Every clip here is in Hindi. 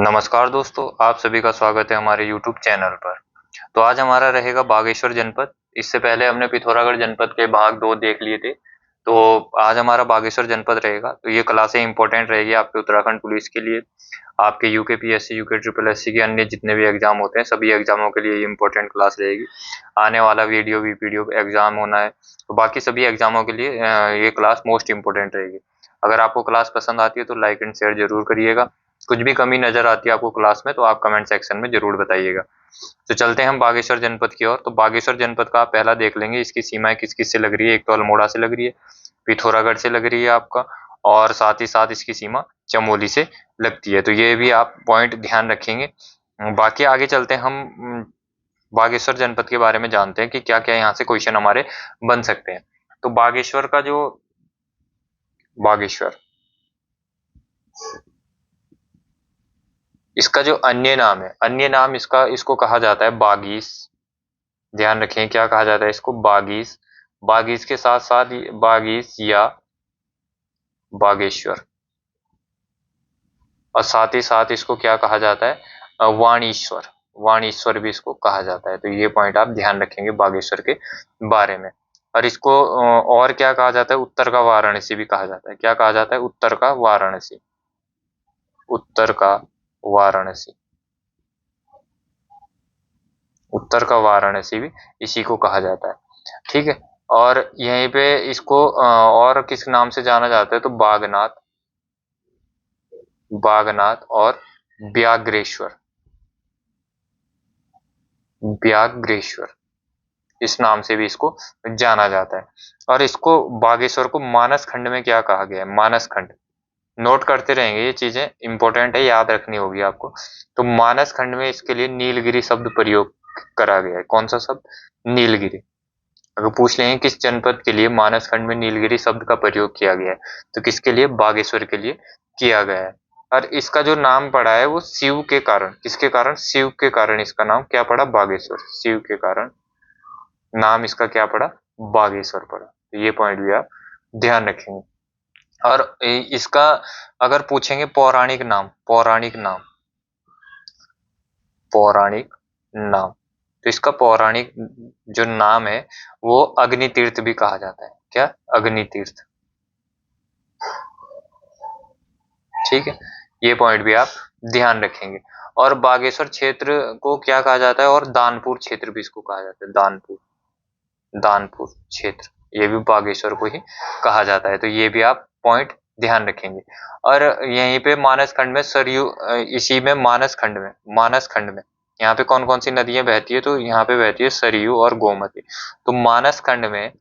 नमस्कार दोस्तों, आप सभी का स्वागत है हमारे YouTube चैनल पर। तो आज हमारा रहेगा बागेश्वर जनपद। इससे पहले हमने पिथौरागढ़ जनपद के भाग 2 देख लिए थे। तो आज हमारा बागेश्वर जनपद रहेगा। तो ये क्लासें इंपॉर्टेंट रहेगी आपके उत्तराखंड पुलिस के लिए, आपके UK PSC, UK triple SC के अन्य जितने भी एग्जाम होते हैं, सभी एग्जामों के लिए ये इंपॉर्टेंट क्लास रहेगी। आने वाला वीडियो भी पीडीएफ एग्जाम होना है, तो बाकी सभी एग्जामों के लिए ये क्लास मोस्ट इंपॉर्टेंट रहेगी। अगर आपको क्लास पसंद आती है तो लाइक एंड शेयर जरूर करिएगा। कुछ भी कमी नजर आती है आपको क्लास में तो आप कमेंट सेक्शन में जरूर बताइएगा। तो चलते हैं हम बागेश्वर जनपद की ओर। तो बागेश्वर जनपद का आप पहला देख लेंगे, इसकी सीमाएं किस किस से लग रही है। एक तो अल्मोड़ा से लग रही है, पिथौरागढ़ से लग रही है आपका, और साथ ही साथ इसकी सीमा चमोली से लगती है। तो ये भी आप पॉइंट ध्यान रखेंगे। बाकी आगे चलते हैं हम बागेश्वर जनपद के बारे में जानते हैं कि क्या क्या यहाँ से क्वेश्चन हमारे बन सकते हैं। तो बागेश्वर का जो बागेश्वर इसका जो अन्य नाम है, अन्य नाम इसको कहा जाता है बागीस। ध्यान रखें, क्या कहा जाता है इसको? बागीस। बागीस के साथ साथ बागीस या बागेश्वर, और साथ ही साथ इसको क्या कहा जाता है? वाणीश्वर। वाणीश्वर भी इसको कहा जाता है। तो ये पॉइंट आप ध्यान रखेंगे बागेश्वर के बारे में। और इसको और क्या कहा जाता है? उत्तर का वाराणसी भी कहा जाता है। क्या कहा जाता है? उत्तर का वाराणसी। उत्तर का वाराणसी। उत्तर का वाराणसी भी इसी को कहा जाता है। ठीक है। और यहीं पे इसको और किस नाम से जाना जाता है? तो बागनाथ, बागनाथ और व्याघ्रेश्वर। व्याघ्रेश्वर इस नाम से भी इसको जाना जाता है। और इसको बागेश्वर को मानस खंड में क्या कहा गया है? मानस खंड। नोट करते रहेंगे, ये चीजें इंपॉर्टेंट है, याद रखनी होगी आपको। तो मानस खंड में इसके लिए नीलगिरी शब्द प्रयोग करा गया है। कौन सा शब्द? नीलगिरी। अगर पूछ लेंगे किस जनपद के लिए मानस खंड में नीलगिरी शब्द का प्रयोग किया गया है, तो किसके लिए? बागेश्वर के लिए किया गया है। और इसका जो नाम पड़ा है वो शिव के कारण, किसके कारण? शिव के कारण इसका नाम क्या पड़ा? बागेश्वर। शिव के कारण नाम इसका क्या पड़ा? बागेश्वर पड़ा। तो ये पॉइंट भी आप ध्यान रखेंगे। और इसका अगर पूछेंगे पौराणिक नाम, पौराणिक नाम, पौराणिक नाम, तो इसका पौराणिक जो नाम है वो अग्नि तीर्थ भी कहा जाता है। क्या? अग्नि तीर्थ। ठीक है, ये पॉइंट भी आप ध्यान रखेंगे। और बागेश्वर क्षेत्र को क्या कहा जाता है? और दानपुर क्षेत्र भी इसको कहा जाता है। दानपुर, दानपुर क्षेत्र, ये भी बागेश्वर को ही कहा जाता है। तो ये भी आप पॉइंट ध्यान रखेंगे। और यहीं पे मानस खंड में सरयू, इसी में मानस खंड में, मानस खंड में यहाँ पे कौन कौन सी नदियां बहती है? तो यहाँ पे बहती है सरयू और गोमती। तो मानस खंड में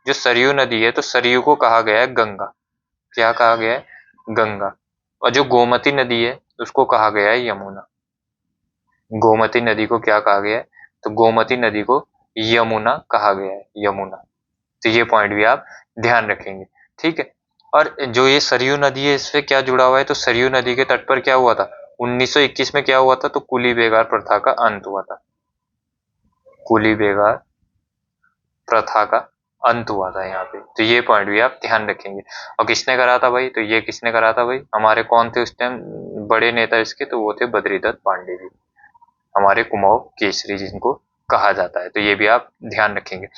जो सरयू नदी है, तो सरयू को कहा गया है गंगा। क्या कहा गया है? गंगा। और जो गोमती नदी है उसको कहा गया है यमुना। गोमती नदी को क्या कहा गया है? तो गोमती नदी को यमुना कहा गया है, यमुना। तो ये पॉइंट भी आप ध्यान रखेंगे। ठीक है। और जो ये सरयू नदी है इससे क्या जुड़ा हुआ है? तो सरयू नदी के तट पर क्या हुआ था? 1921 में क्या हुआ था? तो कुली बेगार प्रथा का अंत हुआ था। कुली बेगार प्रथा का अंत हुआ था यहाँ पे। तो ये पॉइंट भी आप ध्यान रखेंगे। और किसने करा था भाई? तो ये किसने करा था भाई? हमारे कौन थे उस टाइम बड़े नेता इसके? तो वो थे बद्रीदत्त पांडे जी, हमारे कुमाऊं केसरी जिनको कहा जाता है। तो ये भी आप ध्यान रखेंगे।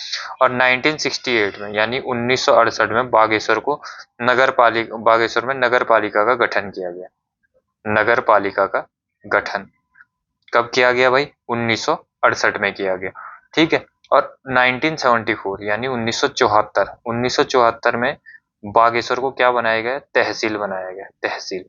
और 1968 में यानी 1968 में बागेश्वर को नगर पालिका, बागेश्वर में नगर पालिका का गठन किया गया। नगर पालिका का गठन कब किया गया भाई? 1968 में किया गया। ठीक है। और 1974 यानी 1974, 1974 में बागेश्वर को क्या बनाया गया? तहसील बनाया गया। तहसील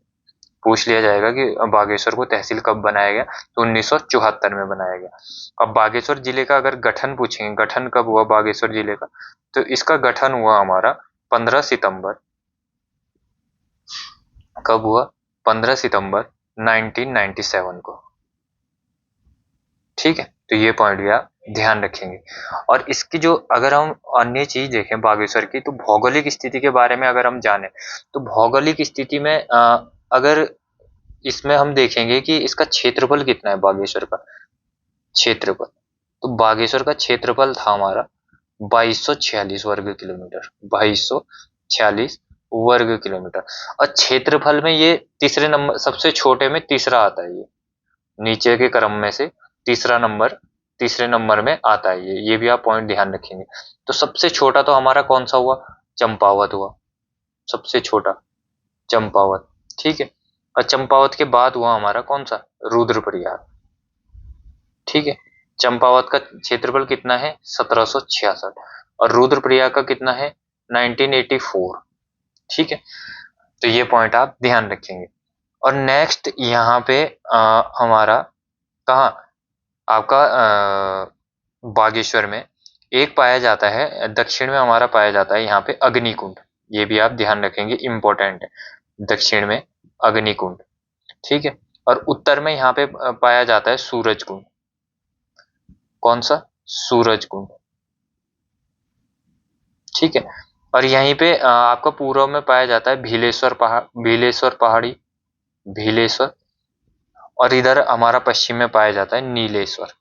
पूछ लिया जाएगा कि बागेश्वर को तहसील कब बनाया गया? तो 1974 में बनाया गया। अब बागेश्वर जिले का अगर गठन पूछेंगे, गठन कब हुआ बागेश्वर जिले का? तो इसका गठन हुआ हमारा 15 सितंबर। कब हुआ? 15 सितंबर 1997 को। ठीक है। तो ये पॉइंट भी आप ध्यान रखेंगे। और इसकी जो अगर हम अन्य चीज देखें बागेश्वर की, तो भौगोलिक स्थिति के बारे में अगर हम जाने, तो भौगोलिक स्थिति में अगर इसमें हम देखेंगे कि इसका क्षेत्रफल कितना है बागेश्वर का। क्षेत्रफल, तो बागेश्वर का क्षेत्रफल था हमारा 2246 वर्ग किलोमीटर। 2246 वर्ग किलोमीटर। और क्षेत्रफल में ये तीसरे नंबर, सबसे छोटे में तीसरा आता है, ये नीचे के क्रम में से तीसरा नंबर, तीसरे नंबर में आता है ये भी आप पॉइंट ध्यान रखेंगे। तो सबसे छोटा तो हमारा कौन सा हुआ, चंपावत हुआ, सबसे छोटा चंपावत। ठीक है, और चंपावत के बाद हुआ हमारा कौन सा, रुद्रप्रयाग। ठीक है, चंपावत का क्षेत्रफल कितना है, 1766, और रुद्रप्रयाग का कितना है, 1984। ठीक है, तो ये पॉइंट आप ध्यान रखेंगे। और नेक्स्ट यहाँ पे हमारा कहाँ, आपका बागेश्वर में एक पाया जाता है, दक्षिण में हमारा पाया जाता है यहाँ पे अग्निकुंड। ये भी आप ध्यान रखेंगे, इंपॉर्टेंट है, दक्षिण में अग्निकुंड। ठीक है, और उत्तर में यहाँ पे पाया जाता है सूरज कुंड। कौन सा, सूरज कुंड। ठीक है, और यहीं पे आपका पूर्व में पाया जाता है भीलेश्वर पहाड़, भीलेश्वर पहाड़ी, भीलेश्वर। और इधर हमारा पश्चिम में पाया जाता है नीलेश्वर,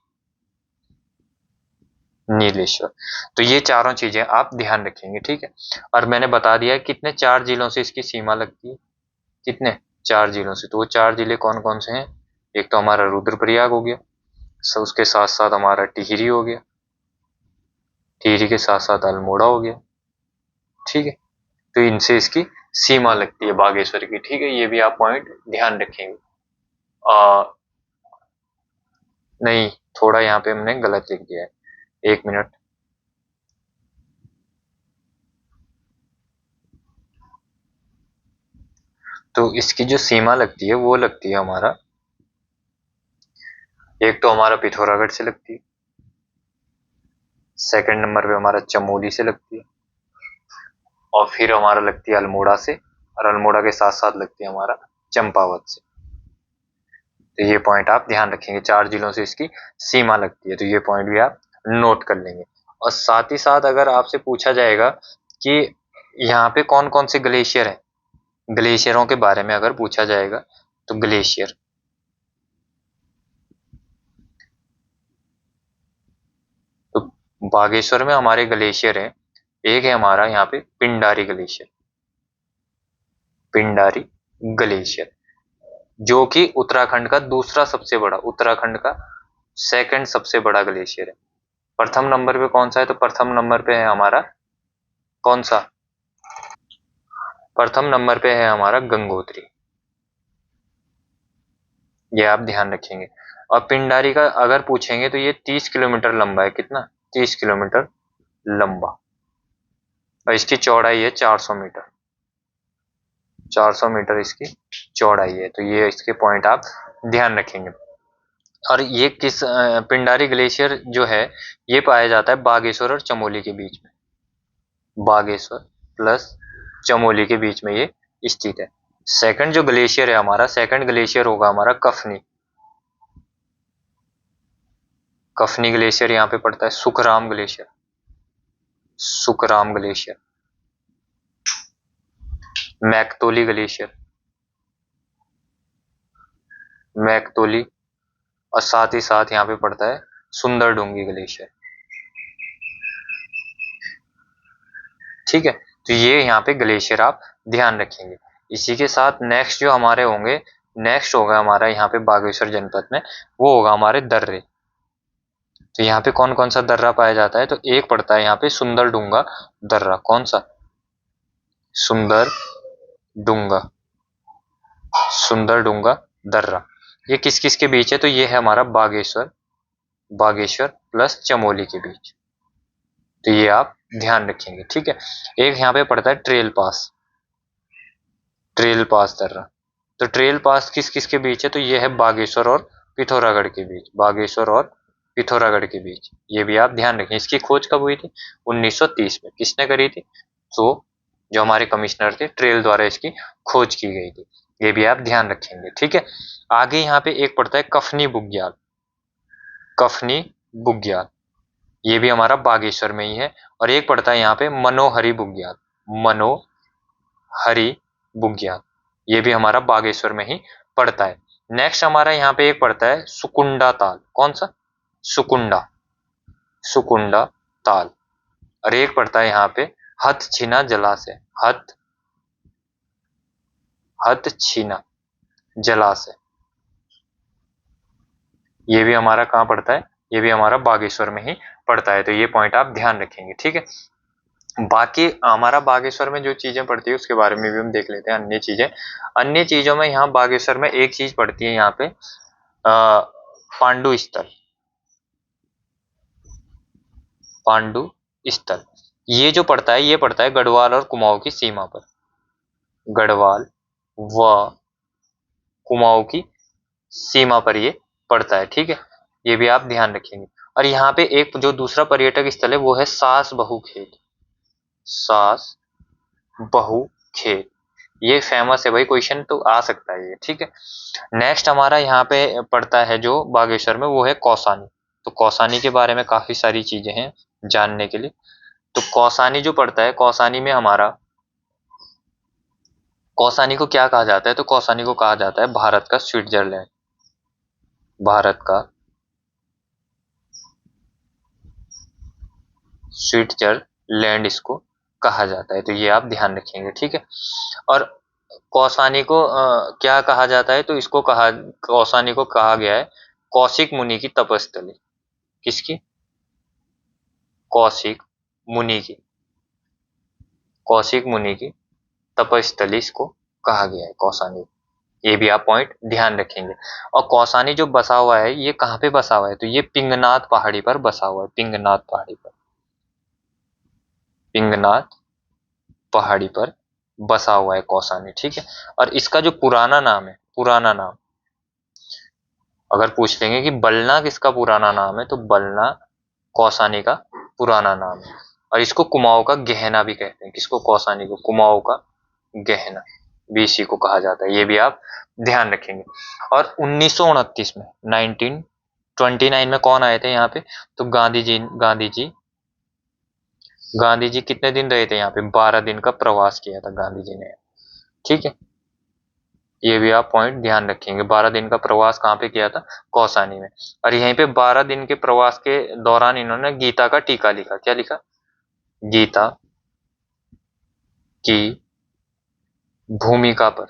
नीलेश्वर। तो ये चारों चीजें आप ध्यान रखेंगे। ठीक है, और मैंने बता दिया है कितने, 4 जिलों से इसकी सीमा लगती है, कितने, 4 जिलों से। तो वो 4 जिले कौन कौन से हैं, एक तो हमारा रुद्रप्रयाग हो गया, उसके साथ साथ हमारा टिहरी हो गया, टिहरी के साथ साथ अल्मोड़ा हो गया। ठीक है, तो इनसे इसकी सीमा लगती है बागेश्वर की। ठीक है, ये भी आप पॉइंट ध्यान रखेंगे। आ, नहीं, थोड़ा यहाँ पे हमने गलत लिख दिया है, 1 मिनट। तो इसकी जो सीमा लगती है वो लगती है हमारा, एक तो हमारा पिथौरागढ़ से लगती है, सेकंड नंबर पे हमारा चमोली से लगती है, और फिर हमारा लगती है अल्मोड़ा से, और अल्मोड़ा के साथ साथ लगती है हमारा चंपावत से। तो ये पॉइंट आप ध्यान रखेंगे, 4 जिलों से इसकी सीमा लगती है, तो ये पॉइंट भी आप नोट कर लेंगे। और साथ ही साथ अगर आपसे पूछा जाएगा कि यहाँ पे कौन कौन से ग्लेशियर हैं, ग्लेशियरों के बारे में अगर पूछा जाएगा, तो ग्लेशियर, तो बागेश्वर में हमारे ग्लेशियर है, एक है हमारा यहाँ पे पिंडारी ग्लेशियर, पिंडारी ग्लेशियर, जो कि उत्तराखंड का दूसरा सबसे बड़ा, उत्तराखंड का सेकंड सबसे बड़ा ग्लेशियर है। प्रथम नंबर पे कौन सा है, तो प्रथम नंबर पे है हमारा कौन सा, प्रथम नंबर पे है हमारा गंगोत्री। ये आप ध्यान रखेंगे। और पिंडारी का अगर पूछेंगे तो ये 30 किलोमीटर लंबा है, कितना, 30 किलोमीटर लंबा, और इसकी चौड़ाई है 400 मीटर, 400 मीटर इसकी चौड़ाई है। तो ये इसके पॉइंट आप ध्यान रखेंगे। और ये किस पिंडारी ग्लेशियर जो है, ये पाया जाता है बागेश्वर और चमोली के बीच में, बागेश्वर प्लस चमोली के बीच में ये स्थित है। सेकंड जो ग्लेशियर है हमारा, सेकंड ग्लेशियर होगा हमारा कफनी, कफनी ग्लेशियर यहाँ पे पड़ता है, Sukhram glacier, Sukhram glacier, Maiktoli glacier, Maiktoli, और साथ ही साथ यहाँ पे पड़ता है सुंदर डूंगी ग्लेशियर। ठीक है, तो ये यहाँ पे ग्लेशियर आप ध्यान रखेंगे। इसी के साथ नेक्स्ट जो हमारे होंगे, नेक्स्ट होगा हमारा यहाँ पे बागेश्वर जनपद में, वो होगा हमारे दर्रे। तो यहाँ पे कौन कौन सा दर्रा पाया जाता है, तो एक पड़ता है यहाँ पे सुंदर डूंगा दर्रा, कौन सा, सुंदर डूंगा, सुंदर डूंगा दर्रा। ये किस किस के बीच है, तो ये है हमारा बागेश्वर, बागेश्वर प्लस चमोली के बीच। तो ये आप ध्यान रखेंगे। ठीक है, एक यहाँ पे पड़ता है ट्रेल पास, ट्रेल पास दर्रा। तो ट्रेल पास किस किस के बीच है, तो ये है बागेश्वर और पिथौरागढ़ के बीच, बागेश्वर और पिथौरागढ़ के बीच। ये भी आप ध्यान रखें। इसकी खोज कब हुई थी, 1930 में, किसने करी थी, तो जो हमारे कमिश्नर थे ट्रेल द्वारा इसकी खोज की गई थी। ये भी आप ध्यान रखेंगे। ठीक है, आगे यहाँ पे एक पड़ता है कफनी बुग्याल, कफनी बुग्याल, ये भी हमारा बागेश्वर में ही है। और एक पड़ता है यहाँ पे मनोहरी बुग्याल, मनोहरी बुग्याल, ये भी हमारा बागेश्वर में ही पड़ता है। नेक्स्ट हमारा यहाँ पे एक पड़ता है सुकुंडा ताल, कौन सा, सुकुंडा, सुकुंडा ताल। और एक पड़ता है यहाँ पे हथछिना जलाशय, हथ हथछिना जलाशय, ये भी हमारा कहाँ पड़ता है, ये भी हमारा बागेश्वर में ही पड़ता है। तो ये पॉइंट आप ध्यान रखेंगे, ठीक है। बाकी हमारा बागेश्वर में जो चीजें पड़ती है उसके बारे में भी हम देख लेते हैं। अन्य चीजें, अन्य चीजों में यहाँ बागेश्वर में एक चीज पड़ती है, यहाँ पे पांडु स्थल, पांडु स्थल ये जो पड़ता है, ये पड़ता है गढ़वाल और कुमाऊं की सीमा पर, गढ़वाल व कुमाऊं की सीमा पर ये पड़ता है, ठीक है। ये भी आप ध्यान रखेंगे। और यहाँ पे एक जो दूसरा पर्यटक स्थल है वो है सास बहू खेत, सास बहू खेत, ये फेमस है भाई, क्वेश्चन तो आ सकता है ये, ठीक है। नेक्स्ट हमारा यहाँ पे पड़ता है जो बागेश्वर में, वो है कौसानी। तो कौसानी के बारे में काफी सारी चीजें हैं जानने के लिए। तो कौसानी जो पड़ता है, कौसानी में हमारा, कौसानी को क्या कहा जाता है, तो कौसानी को कहा जाता है भारत का स्विट्जरलैंड, भारत का स्विट्जरलैंड इसको कहा जाता है। तो ये आप ध्यान रखेंगे, ठीक है। और कौसानी को क्या कहा जाता है, तो इसको कहा, कौसानी को कहा गया है कौशिक मुनि की तपस्थली, किसकी, कौशिक मुनि की, कौशिक मुनि की तपस्थली इसको कहा गया है कौसानी। ये भी आप पॉइंट ध्यान रखेंगे। और कौसानी जो बसा हुआ है ये कहाँ पे बसा हुआ है, तो ये पिंगनाथ पहाड़ी पर बसा हुआ है, पिंगनाथ पहाड़ी पर, पिंगनाथ पहाड़ी पर बसा हुआ है कौसानी, ठीक है। और इसका जो पुराना नाम है, पुराना नाम अगर पूछ लेंगे कि बलना किसका पुराना नाम है, तो बलना कौसानी का पुराना नाम है। और इसको कुमाऊं का गहना भी कहते हैं, किसको, कौसानी को कुमाऊं का गहना भी इसी को कहा जाता है। ये भी आप ध्यान रखेंगे। और 1929 में 1929 में कौन आए थे यहाँ पे, तो गांधी जी, गांधी जी, गांधी जी कितने दिन रहे थे यहाँ पे, 12 दिन का प्रवास किया था गांधी जी ने, ठीक है। ये भी आप पॉइंट ध्यान रखेंगे। 12 दिन का प्रवास कहाँ पे किया था, कौसानी में। और यहीं पे 12 दिन के प्रवास के दौरान इन्होंने गीता का टीका लिखा, क्या लिखा, गीता की भूमिका पर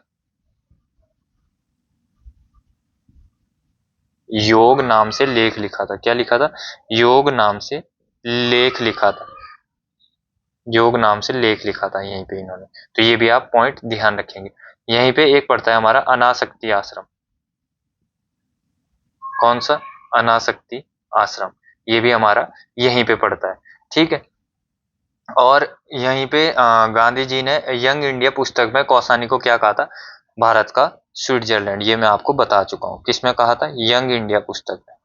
योग नाम से लेख लिखा था, क्या लिखा था, योग नाम से लेख लिखा था, योग नाम से लेख लिखा था यहीं पे इन्होंने। तो ये भी आप पॉइंट ध्यान रखेंगे। यहीं पे एक पड़ता है हमारा अनासक्ति आश्रम, कौन सा, अनासक्ति आश्रम, ये भी हमारा यहीं पे पड़ता है, ठीक है। और यहीं पे गांधी जी ने यंग इंडिया पुस्तक में कौसानी को क्या कहा था, भारत का स्विट्जरलैंड, ये मैं आपको बता चुका हूँ। किसमें कहा था, यंग इंडिया पुस्तक में,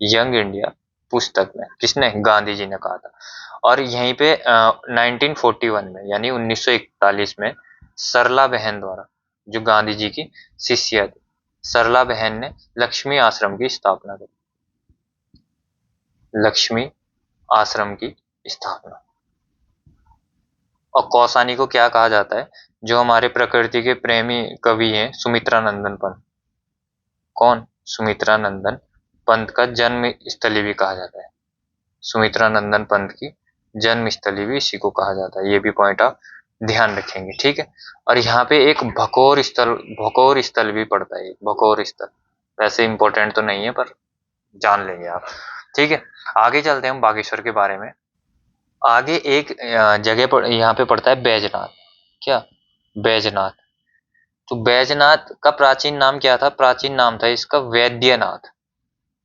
यंग इंडिया पुस्तक में किसने, गांधी जी ने कहा था। और यहीं पे 1941 में यानी 1941 में सरला बहन द्वारा, जो गांधी जी की शिष्या थी, सरला बहन ने लक्ष्मी आश्रम की स्थापना की, लक्ष्मी आश्रम की स्थापना। और कौसानी को क्या कहा जाता है, जो हमारे प्रकृति के प्रेमी कवि हैं सुमित्रा नंदन पंत, कौन, सुमित्रा नंदन पंत का जन्म स्थली भी कहा जाता है, सुमित्रा नंदन पंत की जन्म स्थली भी इसी को कहा जाता है। ये भी पॉइंट आप ध्यान रखेंगे, ठीक है। और यहाँ पे एक भकौर स्थल भी पड़ता है, भकौर स्थल, वैसे इंपॉर्टेंट तो नहीं है पर जान लेंगे आप, ठीक है। आगे चलते हैं हम बागेश्वर के बारे में। आगे एक जगह पर यहाँ पे पड़ता है बैजनाथ, क्या, बैजनाथ। तो बैजनाथ का प्राचीन नाम क्या था, प्राचीन नाम था इसका वैद्यनाथ,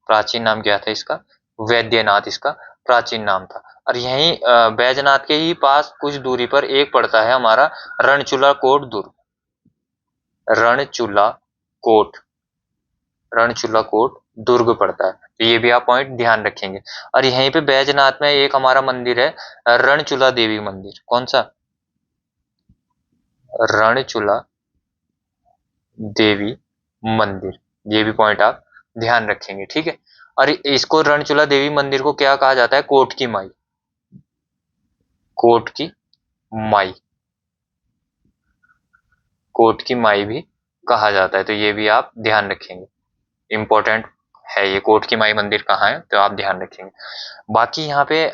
प्राचीन नाम क्या था इसका, वैद्यनाथ इसका प्राचीन नाम था। और यहीं बैजनाथ के ही पास कुछ दूरी पर एक पड़ता है हमारा रणचूला कोट दुर्ग, रणचूला कोट, रणचूला कोट दुर्ग पड़ता है। तो ये भी आप पॉइंट ध्यान रखेंगे। और यहीं पे बैजनाथ में एक हमारा मंदिर है रणचूला देवी मंदिर, कौन सा, रणचूला देवी मंदिर, ये भी पॉइंट आप ध्यान रखेंगे, ठीक है। और इसको रणचूला देवी मंदिर को क्या कहा जाता है, कोट की माई, कोट की माई, कोट की माई भी कहा जाता है। तो ये भी आप ध्यान रखेंगे, इंपॉर्टेंट है ये, कोट की माई मंदिर कहाँ है तो आप ध्यान रखेंगे। बाकी यहाँ पे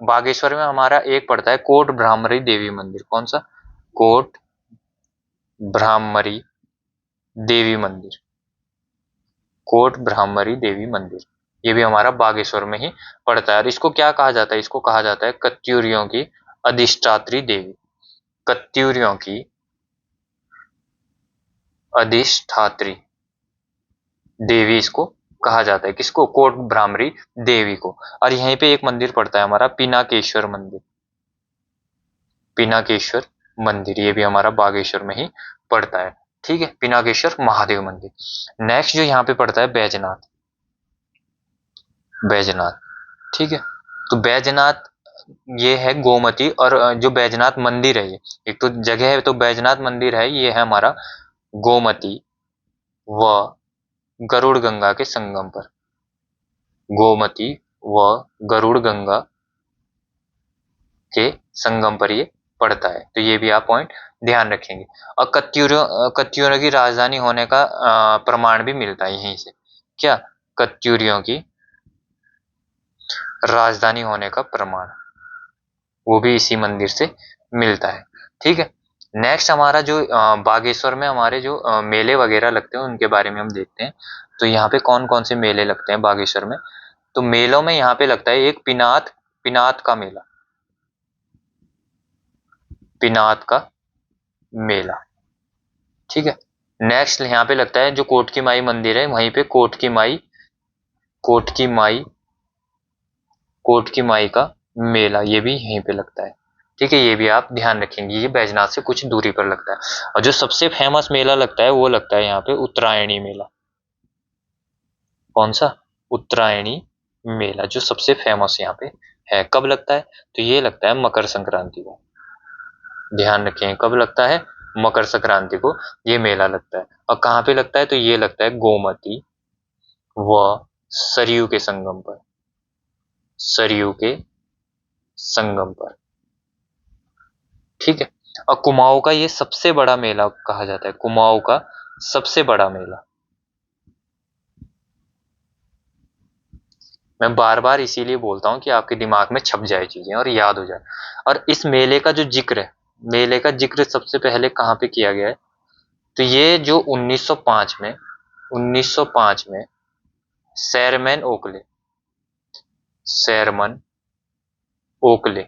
बागेश्वर में हमारा एक पड़ता है कोट भ्रामरी देवी मंदिर, कौन सा, कोट ब्राह्मरी देवी मंदिर, कोट ब्राह्मरी देवी मंदिर, ये भी हमारा बागेश्वर में ही पड़ता है। और इसको क्या कहा जाता है? इसको कहा जाता है कत्यूरियों की अधिष्ठात्री देवी, कत्यूरियों की अधिष्ठात्री देवी इसको कहा जाता है। किसको? कोट ब्राह्मरी देवी को। और यहीं पे एक मंदिर पड़ता है हमारा पिनाकेश्वर मंदिर, पिनाकेश्वर मंदिर, ये भी हमारा बागेश्वर में ही पड़ता है। ठीक है, पिनाकेश्वर महादेव मंदिर। नेक्स्ट जो यहाँ पे पड़ता है बैजनाथ, बैजनाथ। ठीक है, तो बैजनाथ ये है गोमती, और जो बैजनाथ मंदिर है, ये एक तो जगह है तो बैजनाथ मंदिर है, ये है हमारा गोमती व गरुड़ गंगा के संगम पर, गोमती व गरुड़ गंगा के संगम पर ये पड़ता है। तो ये भी आप पॉइंट ध्यान रखेंगे। और कत्यूरों की राजधानी होने का प्रमाण भी मिलता है यहीं से। क्या? कत्यूरियों की राजधानी होने का प्रमाण, वो भी इसी मंदिर से मिलता है। ठीक है, नेक्स्ट हमारा जो बागेश्वर में हमारे जो मेले वगैरह लगते हैं उनके बारे में हम देखते हैं। तो यहाँ पे कौन कौन से मेले लगते हैं बागेश्वर में? तो मेलों में यहाँ पे लगता है एक पिनात, पिनात का मेला, पिनात का मेला। ठीक है, नेक्स्ट यहाँ पे लगता है जो कोट की माई मंदिर है, वहीं पे कोट की माई, कोट की माई, कोट की माई का मेला, ये भी यहीं पे लगता है। ठीक है, ये भी आप ध्यान रखेंगे, ये बैजनाथ से कुछ दूरी पर लगता है। और जो सबसे फेमस मेला लगता है वो लगता है यहाँ पे उत्तरायणी मेला। कौन सा? उत्तरायणी मेला, जो सबसे फेमस यहाँ पे है। कब लगता है? तो ये लगता है मकर संक्रांति को। ध्यान रखें, कब लगता है? मकर संक्रांति को ये मेला लगता है। और कहाँ पे लगता है? तो ये लगता है गोमती व सरयू के संगम पर, सरयू के संगम पर। ठीक है, और कुमाऊं का ये सबसे बड़ा मेला कहा जाता है, कुमाऊं का सबसे बड़ा मेला। मैं बार बार इसीलिए बोलता हूँ कि आपके दिमाग में छप जाए चीजें और याद हो जाए। और इस मेले का जो जिक्र है, मेले का जिक्र सबसे पहले कहाँ पे किया गया है? तो ये जो 1905 में, 1905 में सैरमैन ओकले, सैरमन ओकले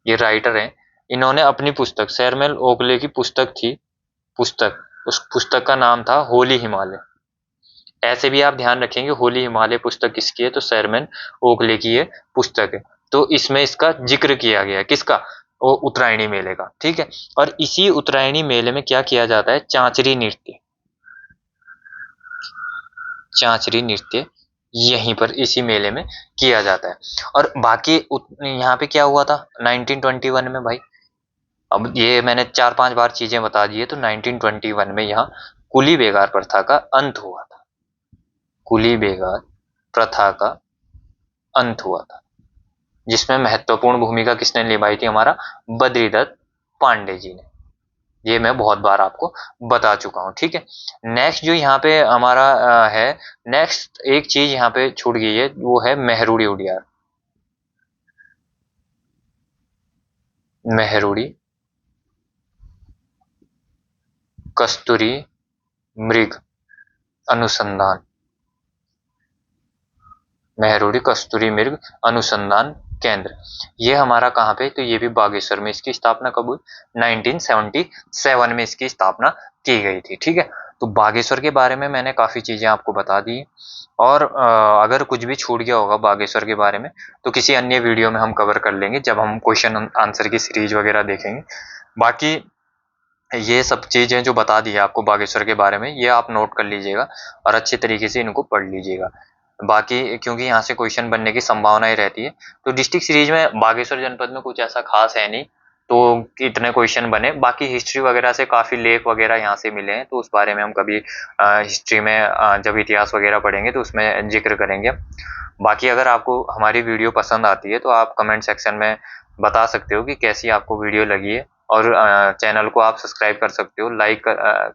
ये राइटर हैं, इन्होंने अपनी पुस्तक, सैरमैन ओकले की पुस्तक थी, पुस्तक, उस पुस्तक का नाम था होली हिमालय। ऐसे भी आप ध्यान रखेंगे, होली हिमालय पुस्तक किसकी है? तो सैरमैन ओकले की ये पुस्तक है। तो इसमें इसका जिक्र किया गया है, किसका? वो उत्तरायणी मेले का। ठीक है, और इसी उत्तरायणी मेले में क्या किया जाता है? चांचरी नृत्य, चांचरी नृत्य यहीं पर इसी मेले में किया जाता है। और बाकी यहाँ पे क्या हुआ था 1921 में भाई? अब ये मैंने 4-5 बार चीजें बता दी है। तो 1921 में यहाँ कुली बेगार प्रथा का अंत हुआ था, कुली बेगार प्रथा का अंत हुआ था, जिसमें महत्वपूर्ण भूमिका किसने निभाई थी? हमारा बद्रीदत्त पांडे जी ने। ये मैं बहुत बार आपको बता चुका हूँ। ठीक है, नेक्स्ट जो यहाँ पे हमारा है, नेक्स्ट एक चीज यहाँ पे छूट गई है, वो है मेहरुड़ी उडियार, मेहरुड़ी कस्तूरी मृग अनुसंधान, मेहरुड़ी कस्तूरी मृग अनुसंधान केंद्र, ये हमारा कहाँ पे? तो ये भी बागेश्वर में। इसकी स्थापना कब हुई? 1977 में इसकी स्थापना की गई थी। ठीक है, तो बागेश्वर के बारे में मैंने काफी चीजें आपको बता दी। और अगर कुछ भी छूट गया होगा बागेश्वर के बारे में तो किसी अन्य वीडियो में हम कवर कर लेंगे, जब हम क्वेश्चन आंसर की सीरीज वगैरह देखेंगे। बाकी ये सब चीजें जो बता दी है आपको बागेश्वर के बारे में, ये आप नोट कर लीजिएगा और अच्छे तरीके से इनको पढ़ लीजिएगा। बाकी क्योंकि यहाँ से क्वेश्चन बनने की संभावना ही रहती है, तो डिस्ट्रिक्ट सीरीज में बागेश्वर जनपद में कुछ ऐसा खास है नहीं, तो इतने क्वेश्चन बने। बाकी हिस्ट्री वगैरह से काफी लेख वगैरह यहाँ से मिले हैं, तो उस बारे में हम कभी हिस्ट्री में जब इतिहास वगैरह पढ़ेंगे तो उसमें जिक्र करेंगे। बाकी अगर आपको हमारी वीडियो पसंद आती है तो आप कमेंट सेक्शन में बता सकते हो कि कैसी आपको वीडियो लगी है। और चैनल को आप सब्सक्राइब कर सकते हो। लाइक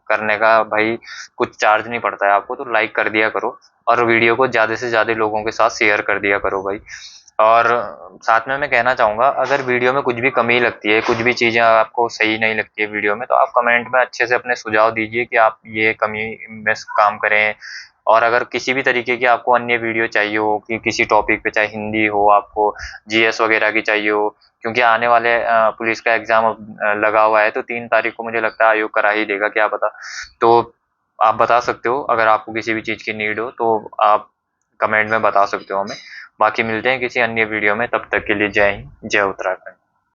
करने का भाई कुछ चार्ज नहीं पड़ता है आपको, तो लाइक कर दिया करो और वीडियो को ज़्यादा से ज़्यादा लोगों के साथ शेयर कर दिया करो भाई। और साथ में मैं कहना चाहूँगा, अगर वीडियो में कुछ भी कमी लगती है, कुछ भी चीज़ें आपको सही नहीं लगती है वीडियो में, तो आप कमेंट में अच्छे से अपने सुझाव दीजिए कि आप ये कमी में काम करें। और अगर किसी भी तरीके की आपको अन्य वीडियो चाहिए हो कि किसी टॉपिक पे, चाहे हिंदी हो, आपको जीएस वगैरह की चाहिए हो, क्योंकि आने वाले पुलिस का एग्ज़ाम अब लगा हुआ है, तो 3 तारीख को मुझे लगता है आयोग करा ही देगा, क्या पता। तो आप बता सकते हो, अगर आपको किसी भी चीज़ की नीड हो तो आप कमेंट में बता सकते हो हमें। बाकी मिलते हैं किसी अन्य वीडियो में, तब तक के लिए जय हिंद, जय उत्तराखंड।